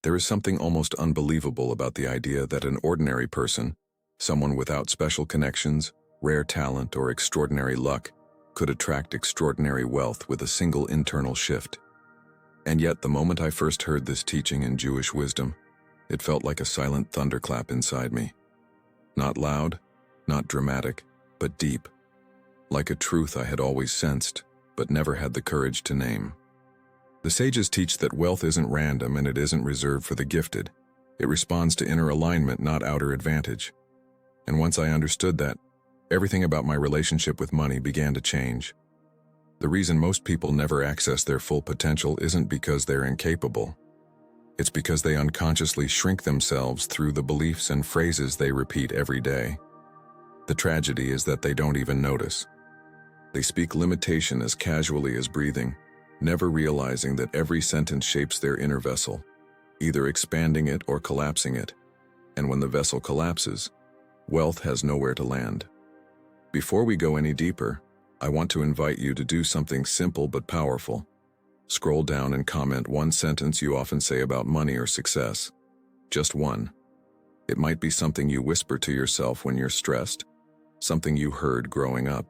There is something almost unbelievable about the idea that an ordinary person, someone without special connections, rare talent, or extraordinary luck, could attract extraordinary wealth with a single internal shift. And yet, the moment I first heard this teaching in Jewish wisdom, it felt like a silent thunderclap inside me. Not loud, not dramatic, but deep. Like a truth I had always sensed, but never had the courage to name. The sages teach that wealth isn't random and it isn't reserved for the gifted. It responds to inner alignment, not outer advantage. And once I understood that, everything about my relationship with money began to change. The reason most people never access their full potential isn't because they're incapable. It's because they unconsciously shrink themselves through the beliefs and phrases they repeat every day. The tragedy is that they don't even notice. They speak limitation as casually as breathing, never realizing that every sentence shapes their inner vessel, either expanding it or collapsing it. And when the vessel collapses, wealth has nowhere to land. Before we go any deeper, I want to invite you to do something simple but powerful. Scroll down and comment one sentence you often say about money or success. Just one. It might be something you whisper to yourself when you're stressed, something you heard growing up,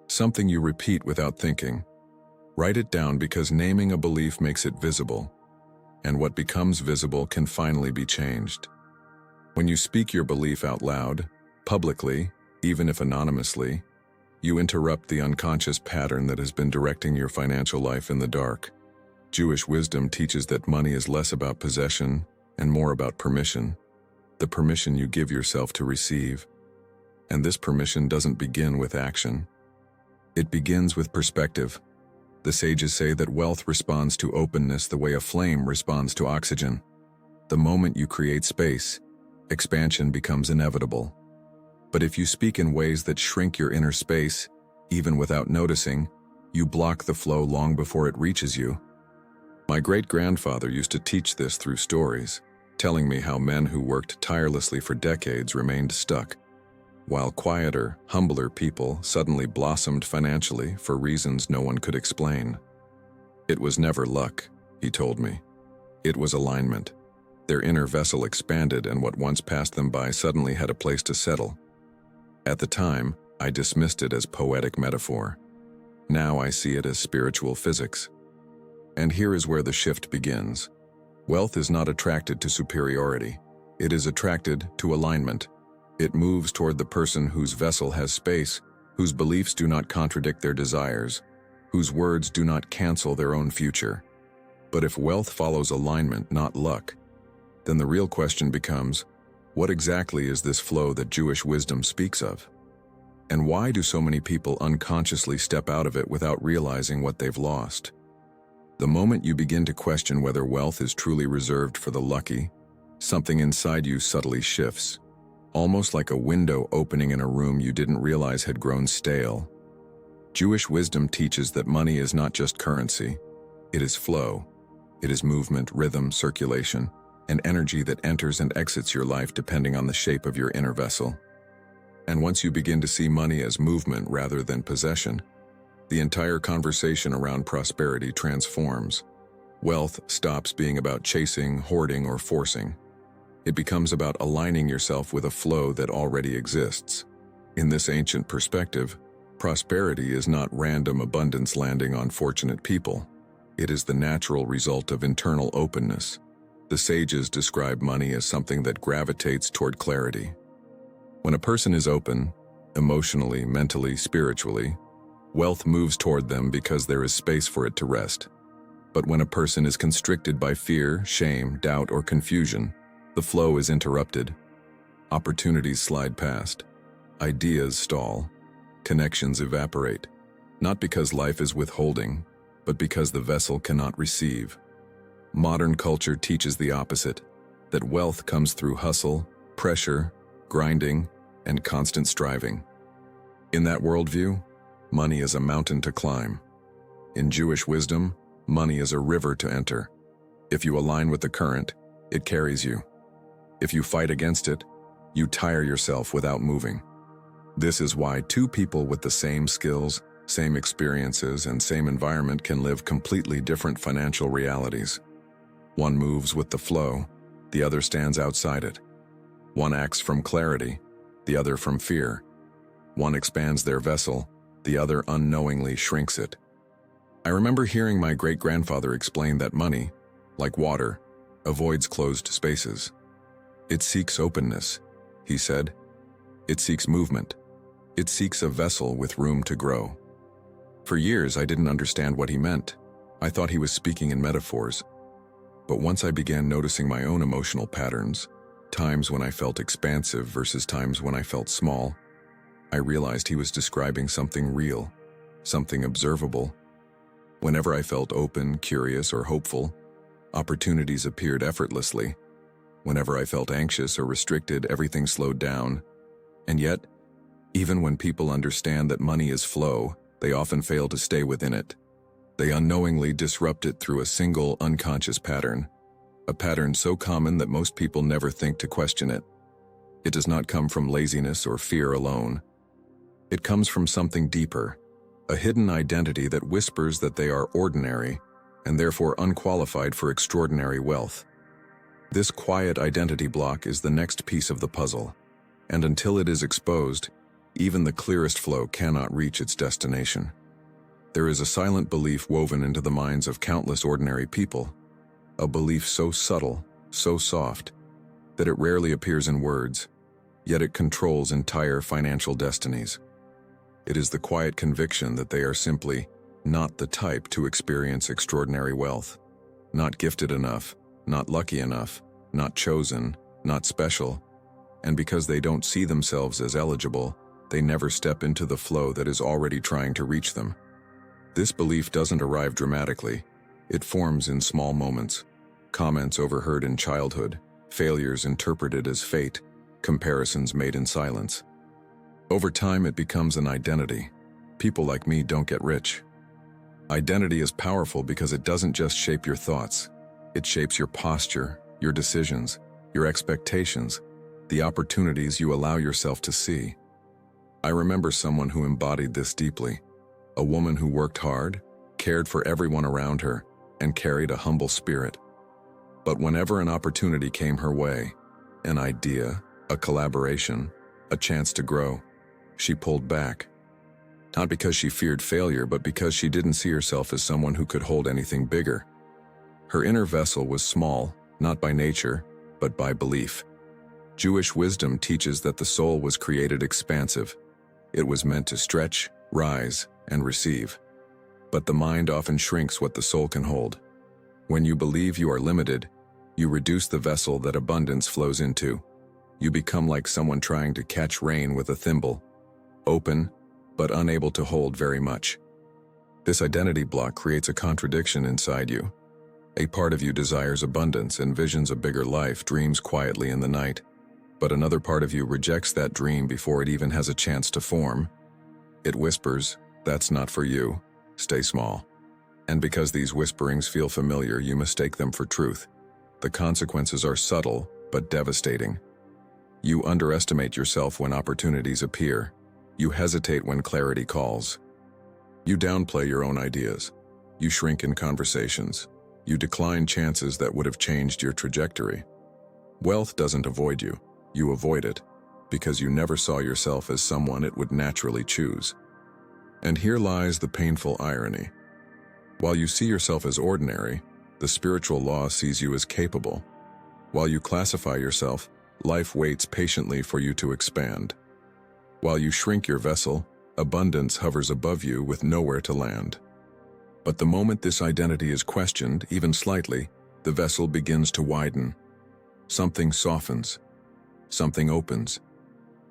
something you repeat without thinking. Write it down because naming a belief makes it visible, and what becomes visible can finally be changed. When you speak your belief out loud, publicly, even if anonymously, you interrupt the unconscious pattern that has been directing your financial life in the dark. Jewish wisdom teaches that money is less about possession and more about permission, the permission you give yourself to receive. And this permission doesn't begin with action. It begins with perspective. The sages say that wealth responds to openness the way a flame responds to oxygen. The moment you create space, expansion becomes inevitable. But if you speak in ways that shrink your inner space, even without noticing, you block the flow long before it reaches you. My great-grandfather used to teach this through stories, telling me how men who worked tirelessly for decades remained stuck, while quieter, humbler people suddenly blossomed financially for reasons no one could explain. It was never luck, he told me. It was alignment. Their inner vessel expanded and what once passed them by suddenly had a place to settle. At the time, I dismissed it as poetic metaphor. Now I see it as spiritual physics. And here is where the shift begins. Wealth is not attracted to superiority. It is attracted to alignment. It moves toward the person whose vessel has space, whose beliefs do not contradict their desires, whose words do not cancel their own future. But if wealth follows alignment, not luck, then the real question becomes, what exactly is this flow that Jewish wisdom speaks of? And why do so many people unconsciously step out of it without realizing what they've lost? The moment you begin to question whether wealth is truly reserved for the lucky, something inside you subtly shifts. Almost like a window opening in a room you didn't realize had grown stale. Jewish wisdom teaches that money is not just currency. It is flow. It is movement, rhythm, circulation, and energy that enters and exits your life depending on the shape of your inner vessel. And once you begin to see money as movement rather than possession, the entire conversation around prosperity transforms. Wealth stops being about chasing, hoarding, or forcing. It becomes about aligning yourself with a flow that already exists. In this ancient perspective, prosperity is not random abundance landing on fortunate people. It is the natural result of internal openness. The sages describe money as something that gravitates toward clarity. When a person is open, emotionally, mentally, spiritually, wealth moves toward them because there is space for it to rest. But when a person is constricted by fear, shame, doubt, or confusion, the flow is interrupted. Opportunities slide past. Ideas stall. Connections evaporate. Not because life is withholding, but because the vessel cannot receive. Modern culture teaches the opposite, that wealth comes through hustle, pressure, grinding, and constant striving. In that worldview, money is a mountain to climb. In Jewish wisdom, money is a river to enter. If you align with the current, it carries you. If you fight against it, you tire yourself without moving. This is why two people with the same skills, same experiences, and same environment can live completely different financial realities. One moves with the flow, the other stands outside it. One acts from clarity, the other from fear. One expands their vessel, the other unknowingly shrinks it. I remember hearing my great-grandfather explain that money, like water, avoids closed spaces. It seeks openness, he said. It seeks movement. It seeks a vessel with room to grow. For years, I didn't understand what he meant. I thought he was speaking in metaphors. But once I began noticing my own emotional patterns, times when I felt expansive versus times when I felt small, I realized he was describing something real, something observable. Whenever I felt open, curious, or hopeful, opportunities appeared effortlessly. Whenever I felt anxious or restricted, everything slowed down. And yet, even when people understand that money is flow, they often fail to stay within it. They unknowingly disrupt it through a single unconscious pattern, a pattern so common that most people never think to question it. It does not come from laziness or fear alone. It comes from something deeper, a hidden identity that whispers that they are ordinary and therefore unqualified for extraordinary wealth. This quiet identity block is the next piece of the puzzle, and until it is exposed, even the clearest flow cannot reach its destination. There is a silent belief woven into the minds of countless ordinary people, a belief so subtle, so soft, that it rarely appears in words, yet it controls entire financial destinies. It is the quiet conviction that they are simply not the type to experience extraordinary wealth, not gifted enough, not lucky enough, not chosen, not special, and because they don't see themselves as eligible, they never step into the flow that is already trying to reach them. This belief doesn't arrive dramatically. It forms in small moments, comments overheard in childhood, failures interpreted as fate, comparisons made in silence. Over time, it becomes an identity. People like me don't get rich. Identity is powerful because it doesn't just shape your thoughts. It shapes your posture, your decisions, your expectations, the opportunities you allow yourself to see. I remember someone who embodied this deeply, a woman who worked hard, cared for everyone around her, and carried a humble spirit. But whenever an opportunity came her way, an idea, a collaboration, a chance to grow, she pulled back. Not because she feared failure, but because she didn't see herself as someone who could hold anything bigger. Her inner vessel was small, not by nature, but by belief. Jewish wisdom teaches that the soul was created expansive. It was meant to stretch, rise, and receive. But the mind often shrinks what the soul can hold. When you believe you are limited, you reduce the vessel that abundance flows into. You become like someone trying to catch rain with a thimble, open, but unable to hold very much. This identity block creates a contradiction inside you. A part of you desires abundance, envisions a bigger life, dreams quietly in the night. But another part of you rejects that dream before it even has a chance to form. It whispers, "That's not for you. Stay small." And because these whisperings feel familiar, you mistake them for truth. The consequences are subtle, but devastating. You underestimate yourself when opportunities appear. You hesitate when clarity calls. You downplay your own ideas. You shrink in conversations. You decline chances that would have changed your trajectory. Wealth doesn't avoid you. You avoid it, because you never saw yourself as someone it would naturally choose. And here lies the painful irony. While you see yourself as ordinary, the spiritual law sees you as capable. While you classify yourself, life waits patiently for you to expand. While you shrink your vessel, abundance hovers above you with nowhere to land. But the moment this identity is questioned, even slightly, the vessel begins to widen. Something softens. Something opens.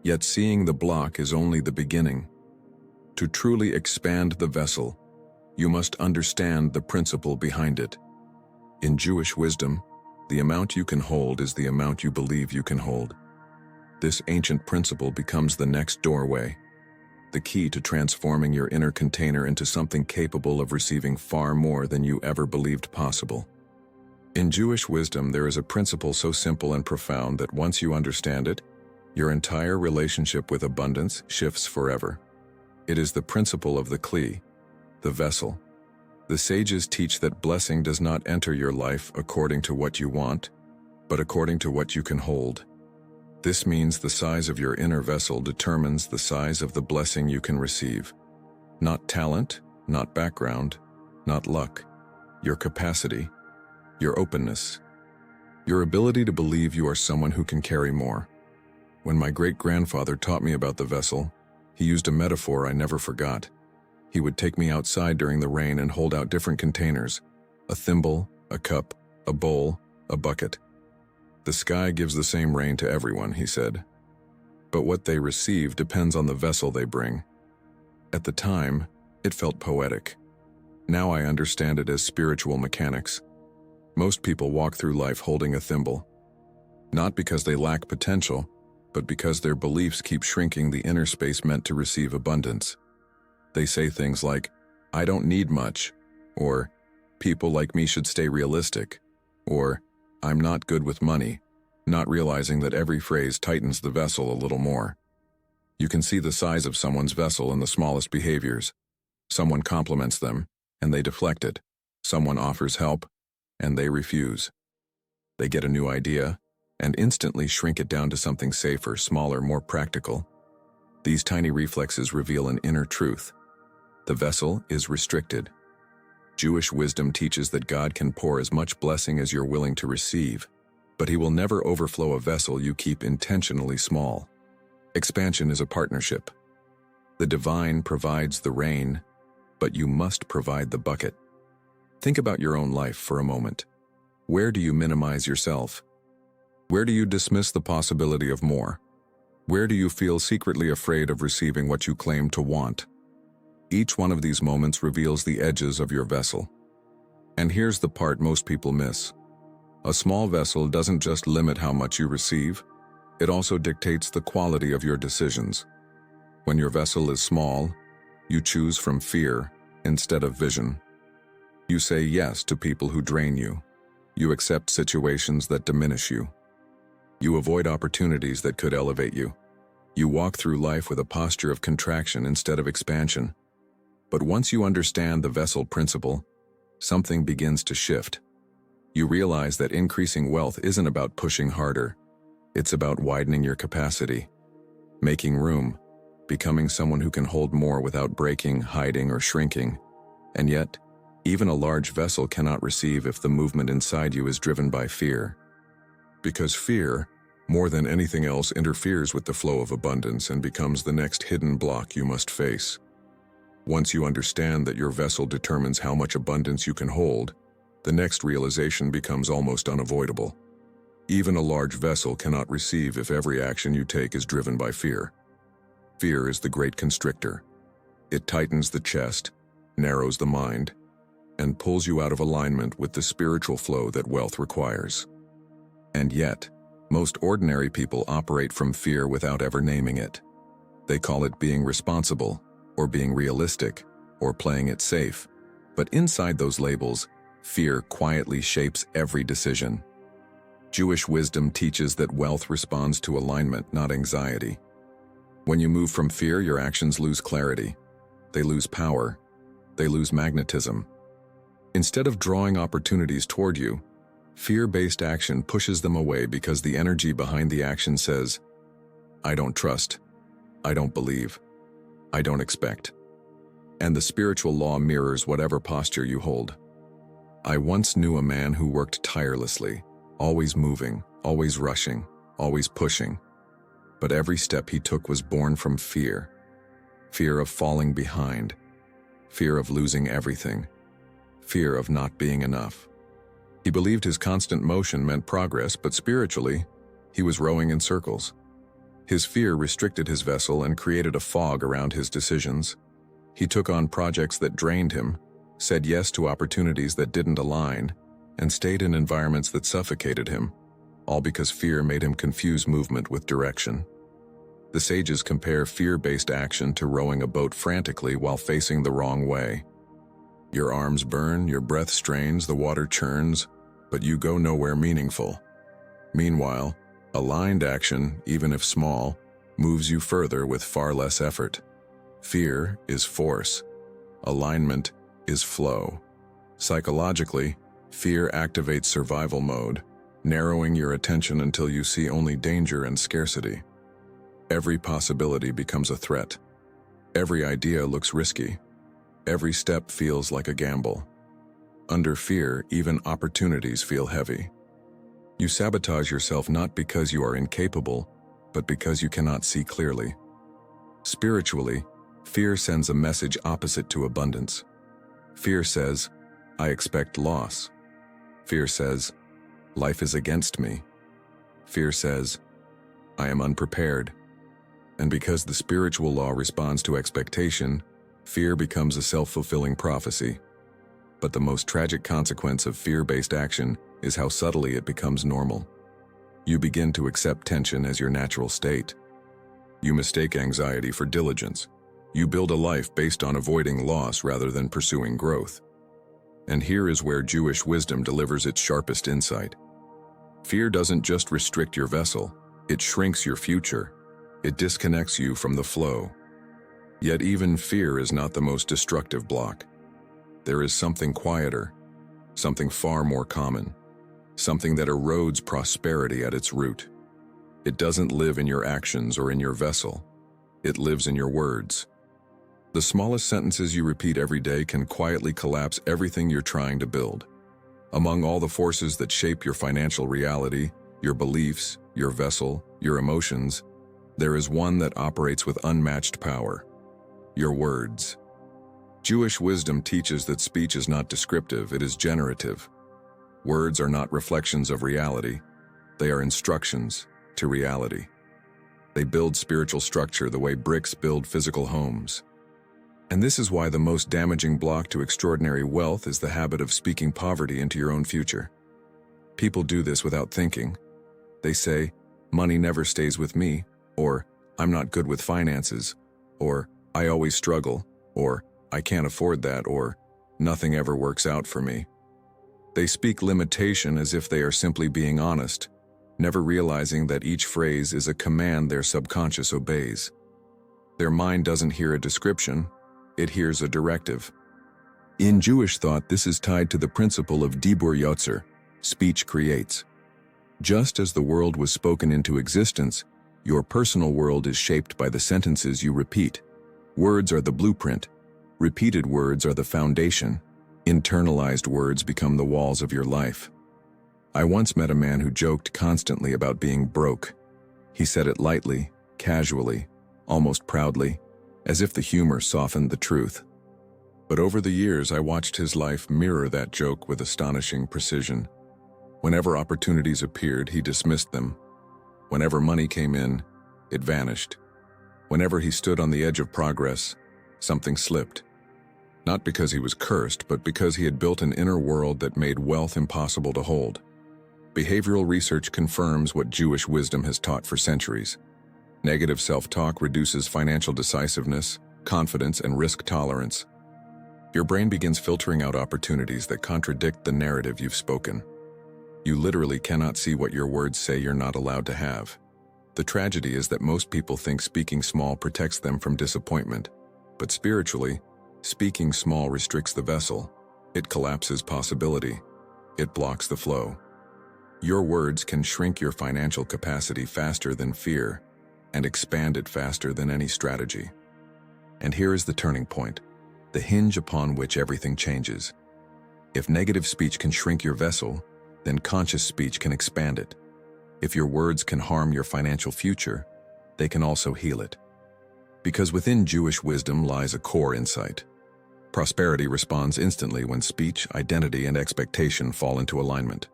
Yet seeing the block is only the beginning. To truly expand the vessel, you must understand the principle behind it. In Jewish wisdom, the amount you can hold is the amount you believe you can hold. This ancient principle becomes the next doorway, the key to transforming your inner container into something capable of receiving far more than you ever believed possible. In Jewish wisdom, there is a principle so simple and profound that once you understand it, your entire relationship with abundance shifts forever. It is the principle of the kli, the vessel. The sages teach that blessing does not enter your life according to what you want, but according to what you can hold. This means the size of your inner vessel determines the size of the blessing you can receive. Not talent, not background, not luck. Your capacity, your openness, your ability to believe you are someone who can carry more. When my great-grandfather taught me about the vessel, he used a metaphor I never forgot. He would take me outside during the rain and hold out different containers: a thimble, a cup, a bowl, a bucket. The sky gives the same rain to everyone, he said. But what they receive depends on the vessel they bring. At the time, it felt poetic. Now I understand it as spiritual mechanics. Most people walk through life holding a thimble, not because they lack potential, but because their beliefs keep shrinking the inner space meant to receive abundance. They say things like, "I don't need much," or "People like me should stay realistic," or "I'm not good with money," not realizing that every phrase tightens the vessel a little more. You can see the size of someone's vessel in the smallest behaviors. Someone compliments them, and they deflect it. Someone offers help, and they refuse. They get a new idea, and instantly shrink it down to something safer, smaller, more practical. These tiny reflexes reveal an inner truth. The vessel is restricted. Jewish wisdom teaches that God can pour as much blessing as you're willing to receive, but He will never overflow a vessel you keep intentionally small. Expansion is a partnership. The divine provides the rain, but you must provide the bucket. Think about your own life for a moment. Where do you minimize yourself? Where do you dismiss the possibility of more? Where do you feel secretly afraid of receiving what you claim to want? Each one of these moments reveals the edges of your vessel. And here's the part most people miss. A small vessel doesn't just limit how much you receive, it also dictates the quality of your decisions. When your vessel is small, you choose from fear instead of vision. You say yes to people who drain you. You accept situations that diminish you. You avoid opportunities that could elevate you. You walk through life with a posture of contraction instead of expansion. But once you understand the vessel principle, something begins to shift. You realize that increasing wealth isn't about pushing harder. It's about widening your capacity, making room, becoming someone who can hold more without breaking, hiding, or shrinking. And yet, even a large vessel cannot receive if the movement inside you is driven by fear. Because fear, more than anything else, interferes with the flow of abundance and becomes the next hidden block you must face. Once you understand that your vessel determines how much abundance you can hold, the next realization becomes almost unavoidable. Even a large vessel cannot receive if every action you take is driven by fear. Fear is the great constrictor. It tightens the chest, narrows the mind, and pulls you out of alignment with the spiritual flow that wealth requires. And yet, most ordinary people operate from fear without ever naming it. They call it being responsible, or being realistic, or playing it safe. But inside those labels, fear quietly shapes every decision. Jewish wisdom teaches that wealth responds to alignment, not anxiety. When you move from fear, your actions lose clarity. They lose power. They lose magnetism. Instead of drawing opportunities toward you, fear-based action pushes them away because the energy behind the action says, "I don't trust. I don't believe. I don't expect." And the spiritual law mirrors whatever posture you hold. I once knew a man who worked tirelessly, always moving, always rushing, always pushing. But every step he took was born from fear. Fear of falling behind. Fear of losing everything. Fear of not being enough. He believed his constant motion meant progress, but spiritually, he was rowing in circles. His fear restricted his vessel and created a fog around his decisions. He took on projects that drained him, said yes to opportunities that didn't align, and stayed in environments that suffocated him, all because fear made him confuse movement with direction. The sages compare fear-based action to rowing a boat frantically while facing the wrong way. Your arms burn, your breath strains, the water churns, but you go nowhere meaningful. Meanwhile, aligned action, even if small, moves you further with far less effort. Fear is force. Alignment is flow. Psychologically, fear activates survival mode, narrowing your attention until you see only danger and scarcity. Every possibility becomes a threat. Every idea looks risky. Every step feels like a gamble. Under fear, even opportunities feel heavy. You sabotage yourself not because you are incapable, but because you cannot see clearly. Spiritually, fear sends a message opposite to abundance. Fear says, I expect loss. Fear says, life is against me. Fear says, I am unprepared. And because the spiritual law responds to expectation, fear becomes a self-fulfilling prophecy. But the most tragic consequence of fear-based action is how subtly it becomes normal. You begin to accept tension as your natural state. You mistake anxiety for diligence. You build a life based on avoiding loss rather than pursuing growth. And here is where Jewish wisdom delivers its sharpest insight. Fear doesn't just restrict your vessel, it shrinks your future. It disconnects you from the flow. Yet even fear is not the most destructive block. There is something quieter, something far more common, something that erodes prosperity at its root. It doesn't live in your actions or in your vessel. It lives in your words. The smallest sentences you repeat every day can quietly collapse everything you're trying to build. Among all the forces that shape your financial reality, your beliefs, your vessel, your emotions, there is one that operates with unmatched power: your words. Jewish wisdom teaches that speech is not descriptive, it is generative. Words are not reflections of reality, they are instructions to reality. They build spiritual structure the way bricks build physical homes. And this is why the most damaging block to extraordinary wealth is the habit of speaking poverty into your own future. People do this without thinking. They say, money never stays with me, or I'm not good with finances, or I always struggle, or I can't afford that, or nothing ever works out for me. They speak limitation as if they are simply being honest, never realizing that each phrase is a command their subconscious obeys. Their mind doesn't hear a description, it hears a directive. In Jewish thought, this is tied to the principle of Dibur Yotzer, speech creates. Just as the world was spoken into existence, your personal world is shaped by the sentences you repeat. Words are the blueprint. Repeated words are the foundation. Internalized words become the walls of your life. I once met a man who joked constantly about being broke. He said it lightly, casually, almost proudly, as if the humor softened the truth. But over the years, I watched his life mirror that joke with astonishing precision. Whenever opportunities appeared, he dismissed them. Whenever money came in, it vanished. Whenever he stood on the edge of progress, something slipped. Not because he was cursed, but because he had built an inner world that made wealth impossible to hold. Behavioral research confirms what Jewish wisdom has taught for centuries. Negative self-talk reduces financial decisiveness, confidence, and risk tolerance. Your brain begins filtering out opportunities that contradict the narrative you've spoken. You literally cannot see what your words say you're not allowed to have. The tragedy is that most people think speaking small protects them from disappointment. But spiritually, speaking small restricts the vessel. It collapses possibility. It blocks the flow. Your words can shrink your financial capacity faster than fear, and expand it faster than any strategy. And here is the turning point, the hinge upon which everything changes. If negative speech can shrink your vessel, then conscious speech can expand it. If your words can harm your financial future, they can also heal it. Because within Jewish wisdom lies a core insight. Prosperity responds instantly when speech, identity, and expectation fall into alignment.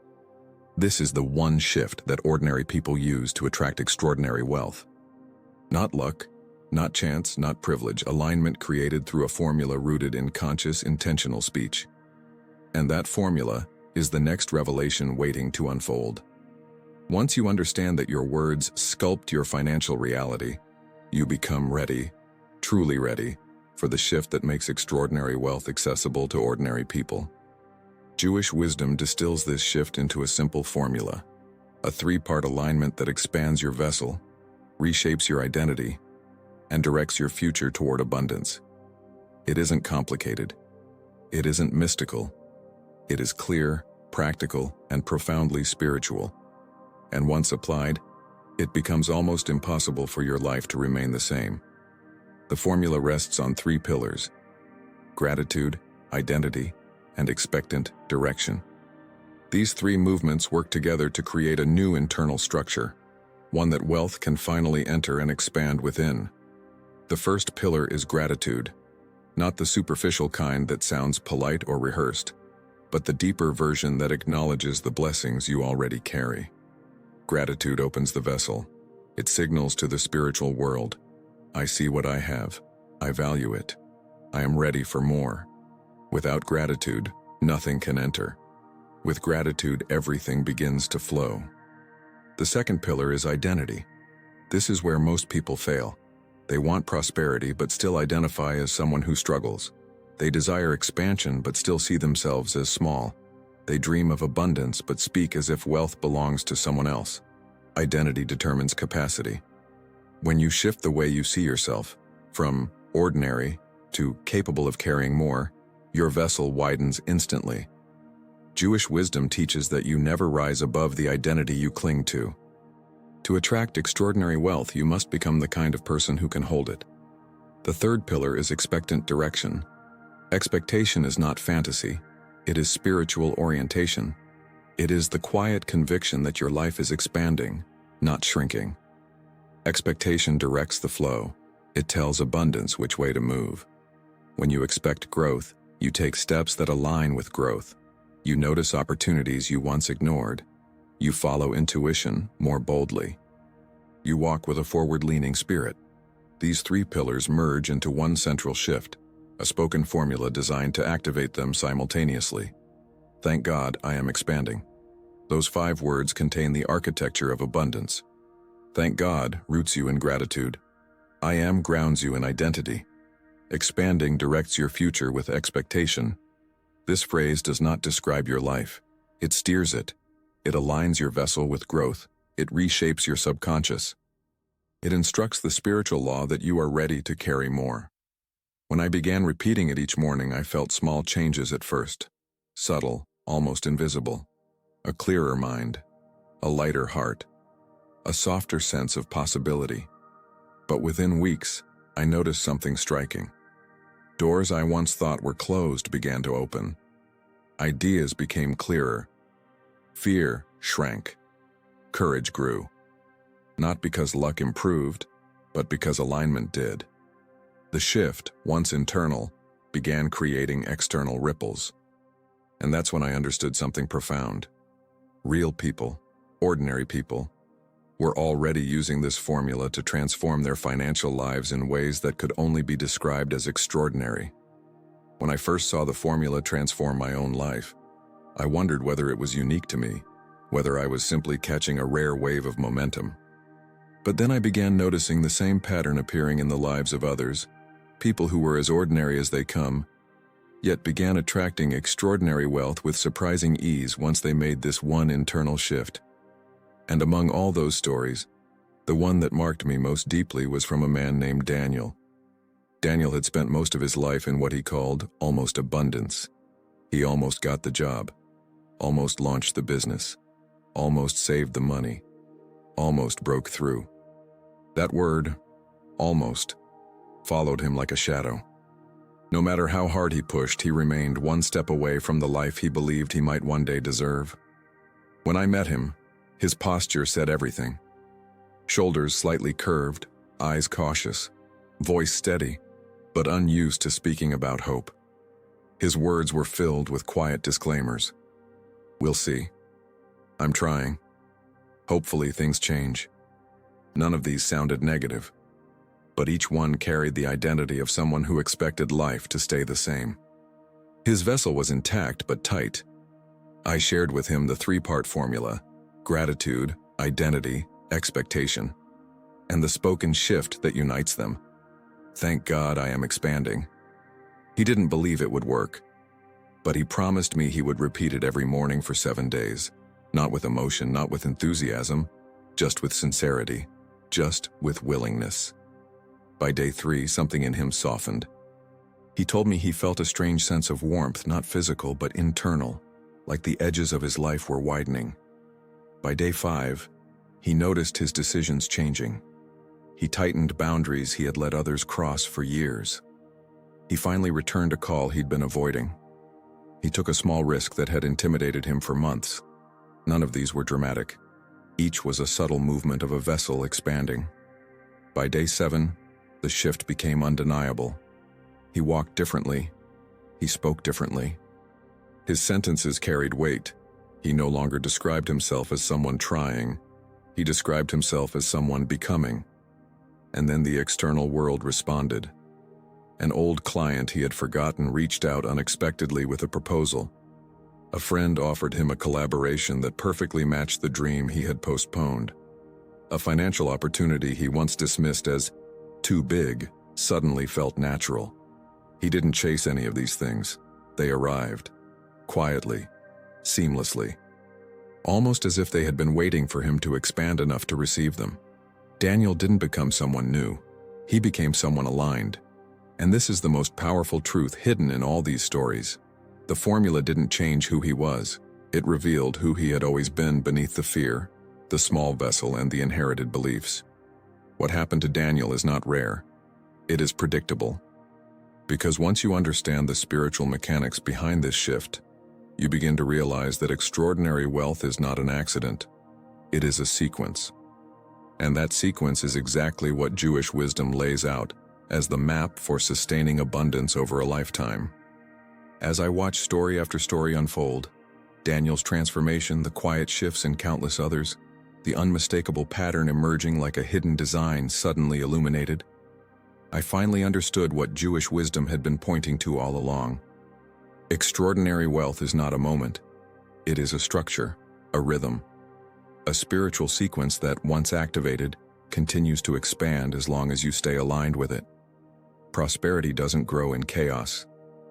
This is the one shift that ordinary people use to attract extraordinary wealth. Not luck, not chance, not privilege, alignment created through a formula rooted in conscious, intentional speech. And that formula is the next revelation waiting to unfold. Once you understand that your words sculpt your financial reality, you become ready, truly ready, for the shift that makes extraordinary wealth accessible to ordinary people. Jewish wisdom distills this shift into a simple formula, a three-part alignment that expands your vessel, reshapes your identity, and directs your future toward abundance. It isn't complicated. It isn't mystical. It is clear, practical, and profoundly spiritual. And once applied, it becomes almost impossible for your life to remain the same. The formula rests on 3 pillars: gratitude, identity, and expectant direction. These 3 movements work together to create a new internal structure, one that wealth can finally enter and expand within. The first pillar is gratitude, not the superficial kind that sounds polite or rehearsed, but the deeper version that acknowledges the blessings you already carry. Gratitude opens the vessel. It signals to the spiritual world, I see what I have. I value it. I am ready for more. Without gratitude, nothing can enter. With gratitude, everything begins to flow. The second pillar is identity. This is where most people fail. They want prosperity but still identify as someone who struggles. They desire expansion but still see themselves as small. They dream of abundance but speak as if wealth belongs to someone else. Identity determines capacity. When you shift the way you see yourself, from ordinary to capable of carrying more, your vessel widens instantly. Jewish wisdom teaches that you never rise above the identity you cling to. To attract extraordinary wealth, you must become the kind of person who can hold it. The third pillar is expectant direction. Expectation is not fantasy. It is spiritual orientation. It is the quiet conviction that your life is expanding, not shrinking. Expectation directs the flow. It tells abundance which way to move. When you expect growth, you take steps that align with growth. You notice opportunities you once ignored. You follow intuition more boldly. You walk with a forward-leaning spirit. These 3 pillars merge into one central shift, a spoken formula designed to activate them simultaneously. Thank God I am expanding. Those 5 words contain the architecture of abundance. Thank God roots you in gratitude. I am grounds you in identity. Expanding directs your future with expectation. This phrase does not describe your life. It steers it. It aligns your vessel with growth. It reshapes your subconscious. It instructs the spiritual law that you are ready to carry more. When I began repeating it each morning, I felt small changes at first. Subtle, almost invisible. A clearer mind. A lighter heart. A softer sense of possibility. But within weeks, I noticed something striking. Doors I once thought were closed began to open. Ideas became clearer. Fear shrank. Courage grew. Not because luck improved, but because alignment did. The shift, once internal, began creating external ripples. And that's when I understood something profound. Real people, ordinary people, were already using this formula to transform their financial lives in ways that could only be described as extraordinary. When I first saw the formula transform my own life, I wondered whether it was unique to me, whether I was simply catching a rare wave of momentum. But then I began noticing the same pattern appearing in the lives of others, people who were as ordinary as they come, yet began attracting extraordinary wealth with surprising ease once they made this one internal shift. And among all those stories, the one that marked me most deeply was from a man named Daniel. Daniel had spent most of his life in what he called almost abundance. He almost got the job, almost launched the business, almost saved the money, almost broke through. That word, almost, followed him like a shadow. No matter how hard he pushed, he remained one step away from the life he believed he might one day deserve. When I met him, his posture said everything. Shoulders slightly curved, eyes cautious, voice steady, but unused to speaking about hope. His words were filled with quiet disclaimers. We'll see. I'm trying. Hopefully things change. None of these sounded negative, but each one carried the identity of someone who expected life to stay the same. His vessel was intact but tight. I shared with him the 3-part formula: gratitude, identity, expectation, and the spoken shift that unites them. Thank God I am expanding. He didn't believe it would work, but he promised me he would repeat it every morning for 7 days, not with emotion, not with enthusiasm, just with sincerity, just with willingness. By day 3, something in him softened. He told me he felt a strange sense of warmth, not physical, but internal, like the edges of his life were widening. By day 5, he noticed his decisions changing. He tightened boundaries he had let others cross for years. He finally returned a call he'd been avoiding. He took a small risk that had intimidated him for months. None of these were dramatic. Each was a subtle movement of a vessel expanding. By day 7, the shift became undeniable. He walked differently. He spoke differently. His sentences carried weight. He no longer described himself as someone trying. He described himself as someone becoming. And then the external world responded. An old client he had forgotten reached out unexpectedly with a proposal. A friend offered him a collaboration that perfectly matched the dream he had postponed. A financial opportunity he once dismissed as too big suddenly felt natural. He didn't chase any of these things. They arrived, quietly, seamlessly, almost as if they had been waiting for him to expand enough to receive them. Daniel didn't become someone new. He became someone aligned. And this is the most powerful truth hidden in all these stories. The formula didn't change who he was. It revealed who he had always been beneath the fear, the small vessel, and the inherited beliefs. What happened to Daniel is not rare. It is predictable. Because once you understand the spiritual mechanics behind this shift, you begin to realize that extraordinary wealth is not an accident. It is a sequence. And that sequence is exactly what Jewish wisdom lays out as the map for sustaining abundance over a lifetime. As I watch story after story unfold, Daniel's transformation, the quiet shifts in countless others, the unmistakable pattern emerging like a hidden design suddenly illuminated, I finally understood what Jewish wisdom had been pointing to all along. Extraordinary wealth is not a moment. It is a structure, a rhythm, a spiritual sequence that, once activated, continues to expand as long as you stay aligned with it. Prosperity doesn't grow in chaos.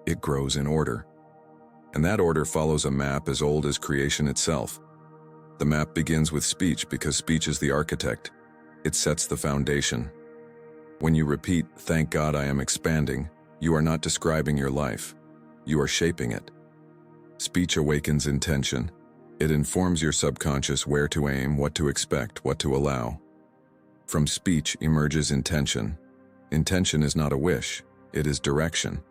It grows in order. And that order follows a map as old as creation itself. The map begins with speech because speech is the architect. It sets the foundation. When you repeat, "Thank God I am expanding," you are not describing your life. You are shaping it. Speech awakens intention. It informs your subconscious where to aim, what to expect, what to allow. From speech emerges intention. Intention is not a wish, it is direction.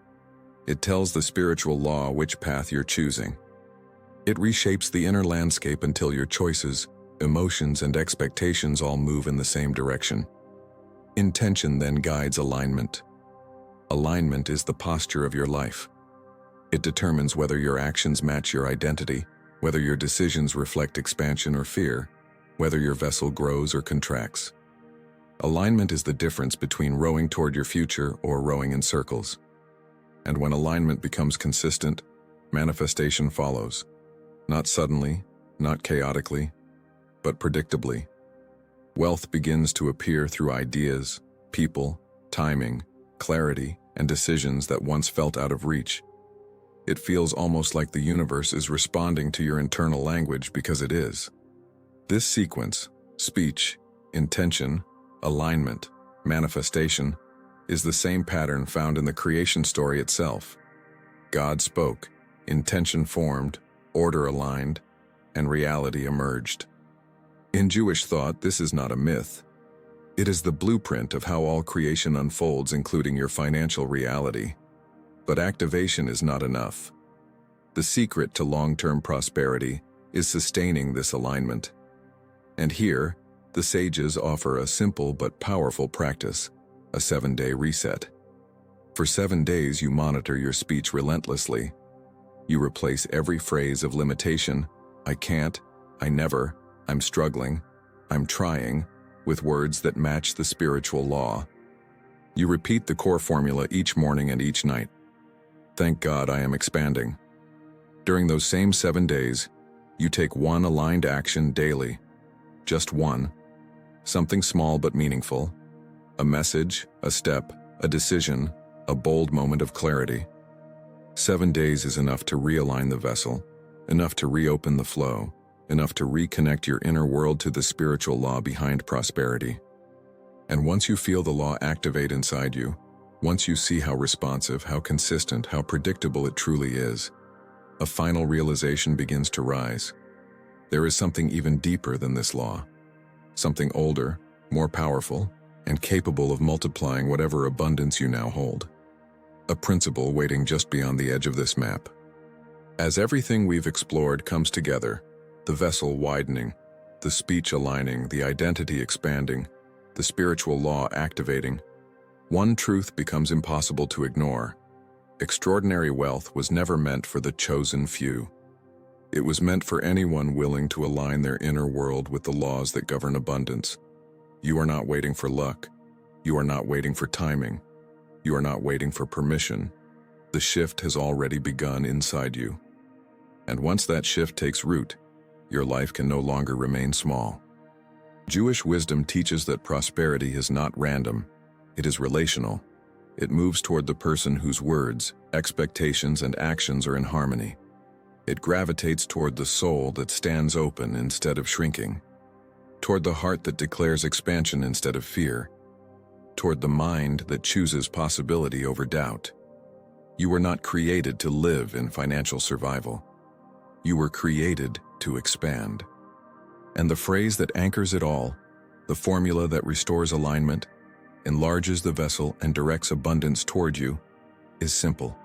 It tells the spiritual law which path you're choosing. It reshapes the inner landscape until your choices, emotions, and expectations all move in the same direction. Intention then guides alignment. Alignment is the posture of your life. It determines whether your actions match your identity, whether your decisions reflect expansion or fear, whether your vessel grows or contracts. Alignment is the difference between rowing toward your future or rowing in circles. And when alignment becomes consistent, manifestation follows. Not suddenly, not chaotically, but predictably. Wealth begins to appear through ideas, people, timing, clarity, and decisions that once felt out of reach. It feels almost like the universe is responding to your internal language because it is. This sequence, speech, intention, alignment, manifestation, is the same pattern found in the creation story itself. God spoke, intention formed, order aligned, and reality emerged. In Jewish thought, this is not a myth. It is the blueprint of how all creation unfolds, including your financial reality. But activation is not enough. The secret to long-term prosperity is sustaining this alignment. And here, the sages offer a simple but powerful practice, a 7-day reset. For 7 days, you monitor your speech relentlessly. You replace every phrase of limitation, "I can't," "I never," "I'm struggling," "I'm trying," with words that match the spiritual law. You repeat the core formula each morning and each night. "Thank God I am expanding." During those same 7 days, you take one aligned action daily. Just one. Something small but meaningful. A message, a step, a decision, a bold moment of clarity. 7 days is enough to realign the vessel, enough to reopen the flow, enough to reconnect your inner world to the spiritual law behind prosperity. And once you feel the law activate inside you, once you see how responsive, how consistent, how predictable it truly is, a final realization begins to rise. There is something even deeper than this law. Something older, more powerful, and capable of multiplying whatever abundance you now hold. A principle waiting just beyond the edge of this map. As everything we've explored comes together, the vessel widening, the speech aligning, the identity expanding, the spiritual law activating, one truth becomes impossible to ignore. Extraordinary wealth was never meant for the chosen few. It was meant for anyone willing to align their inner world with the laws that govern abundance. You are not waiting for luck. You are not waiting for timing. You are not waiting for permission. The shift has already begun inside you. And once that shift takes root, your life can no longer remain small. Jewish wisdom teaches that prosperity is not random. It is relational. It moves toward the person whose words, expectations, and actions are in harmony. It gravitates toward the soul that stands open instead of shrinking, toward the heart that declares expansion instead of fear, toward the mind that chooses possibility over doubt. You were not created to live in financial survival. You were created to expand. And the phrase that anchors it all, the formula that restores alignment, enlarges the vessel, and directs abundance toward you, is simple.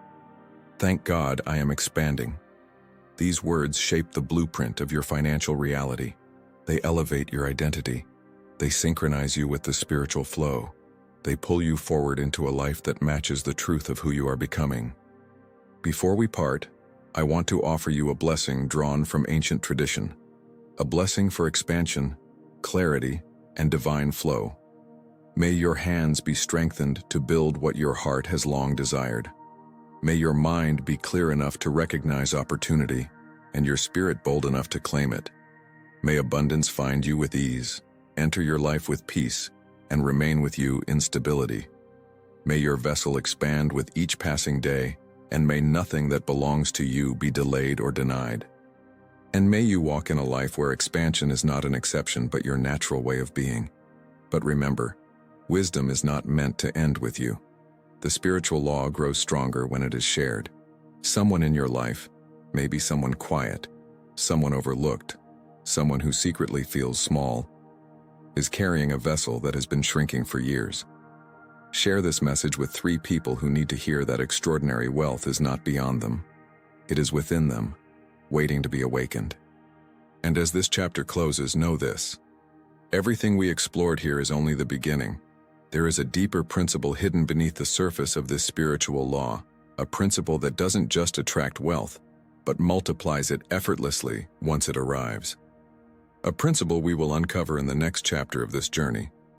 Thank God I am expanding. These words shape the blueprint of your financial reality. They elevate your identity. They synchronize you with the spiritual flow. They pull you forward into a life that matches the truth of who you are becoming. Before we part, I want to offer you a blessing drawn from ancient tradition. A blessing for expansion, clarity, and divine flow. May your hands be strengthened to build what your heart has long desired. May your mind be clear enough to recognize opportunity, and your spirit bold enough to claim it. May abundance find you with ease, enter your life with peace, and remain with you in stability. May your vessel expand with each passing day, and may nothing that belongs to you be delayed or denied. And may you walk in a life where expansion is not an exception but your natural way of being. But remember, wisdom is not meant to end with you. The spiritual law grows stronger when it is shared. Someone in your life, maybe someone quiet, someone overlooked, someone who secretly feels small, is carrying a vessel that has been shrinking for years. Share this message with 3 people who need to hear that extraordinary wealth is not beyond them. It is within them, waiting to be awakened. And as this chapter closes, know this. Everything we explored here is only the beginning. There is a deeper principle hidden beneath the surface of this spiritual law, a principle that doesn't just attract wealth, but multiplies it effortlessly once it arrives. A principle we will uncover in the next chapter of this journey.